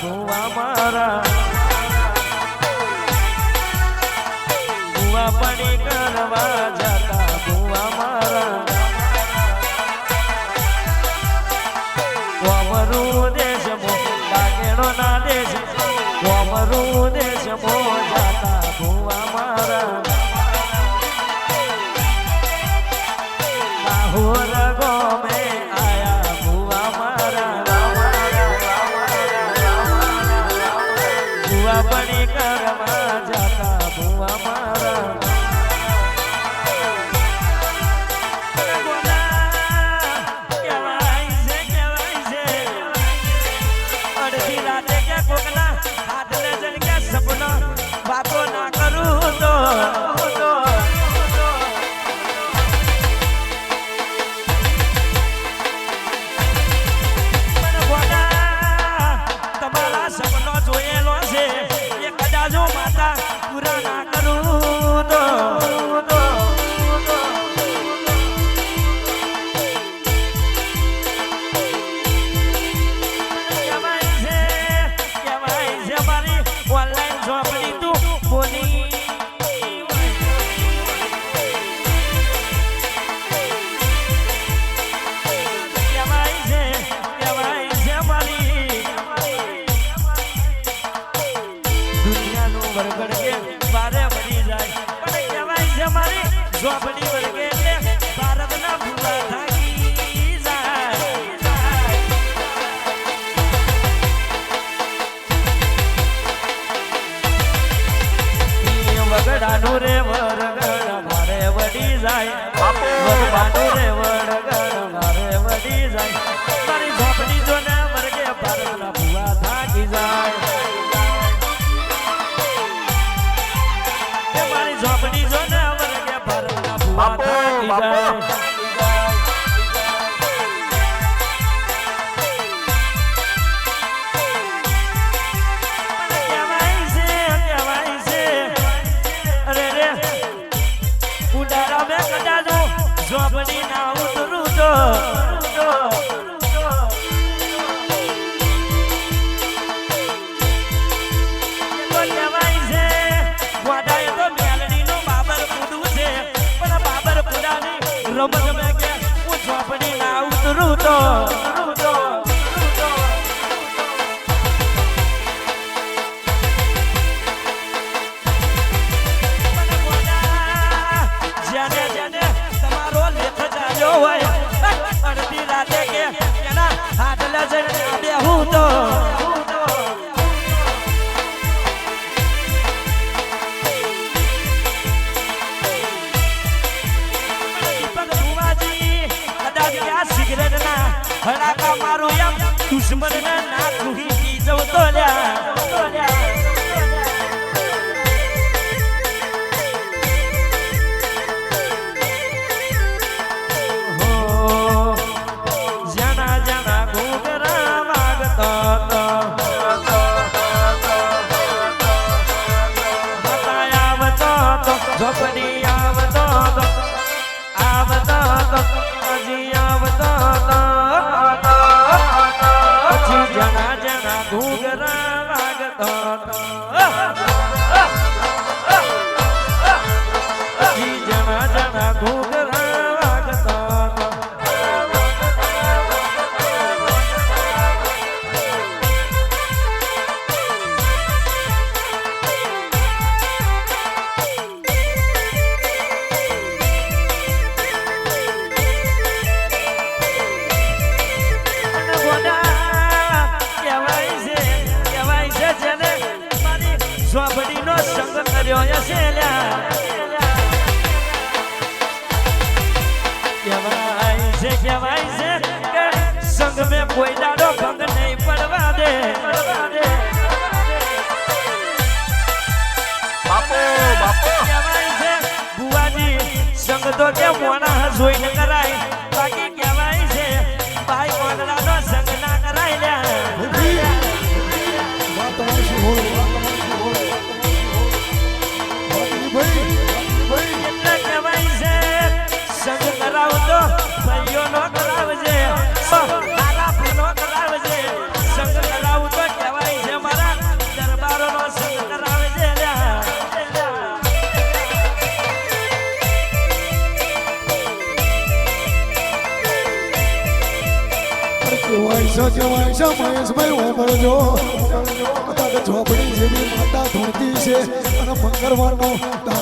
ભુવા મારા ભુવા પડી કરવા જતા ભુવા મારા કોમરું દેશ મો કાગેડો ના દેશ કોમરું દેશ મો જતા ભુવા મારા બાહોર ગોમે આયા ભુવા મારા ભુવા પડી કરવા જતા ભુવા મારા વાતો ના કરું તો તમારા સપનો જોયેલો છે એ કદાચ માતા પૂરા ના કરું તો કહેવાય છે મારી ઓનલાઈન ચોપડી તું બોલી કહેવાય છે મારી દુનિયાનું વરગડ કે બારે વળી જાય પણ કહેવાય છે મારી ચોપડી વરગે એટલે ભારતના ભૂલા થાકી જાય વગડાનું રે વરગડ મારે વડી જાય વગડાનું રે વરગડ મારે વડી જાય મારી ઝોપડી જો ને વર્ગે ભારતના ભૂવા થાકી જાય મારી ઝોપડી જો ને વર્ગે ભારતના ભૂવા થાકી જાય ઝોપડી ના ઉતરું તો કહેવાય છે ગોડાએ તો મેલડી નું બાબર પૂડું છે પણ બાબર પૂડાની રમત મેં કે હું ઝોપડી ના ઉતરું તો અડધી રાતે કે એના હાથ લજણ બે હું તો દીપક ભુવાજી કદાચ આ સિગરેટ ના હડાકા મારું એમ દુશ્મન ને ના ખુહી પી જવું તો લ્યા ઝોપડી આવતો હજી આવતો પછી જણા જણા ઘૂઘરા વાગતો હજી જણા જણા ઘૂઘરા વાગતો ઝોપડીનો સંગ કર્યો હશે કહેવાય છે કે સંગ મેં કોઈ દાડો ભંગ નહીં પડવા દે કહેવાય છે બુવાજી સંગ તો કે મોણા જોઈને કરાય બાકી કહેવાય છે ભાઈ કોગડાનો સંગ ના કરાય લ્યા એટલે કહેવાય છે સંગ કરાવતો ભાઈઓ નો કરાવજે સારા નો કરાવજે સંગ કરાવતો કહેવાય છે રહસ્ય કહેવાય છે મહેશભાઈ ઓમરજો ઝોપડી જેવી માતા ધૂણતી છે અને મંગળવારનો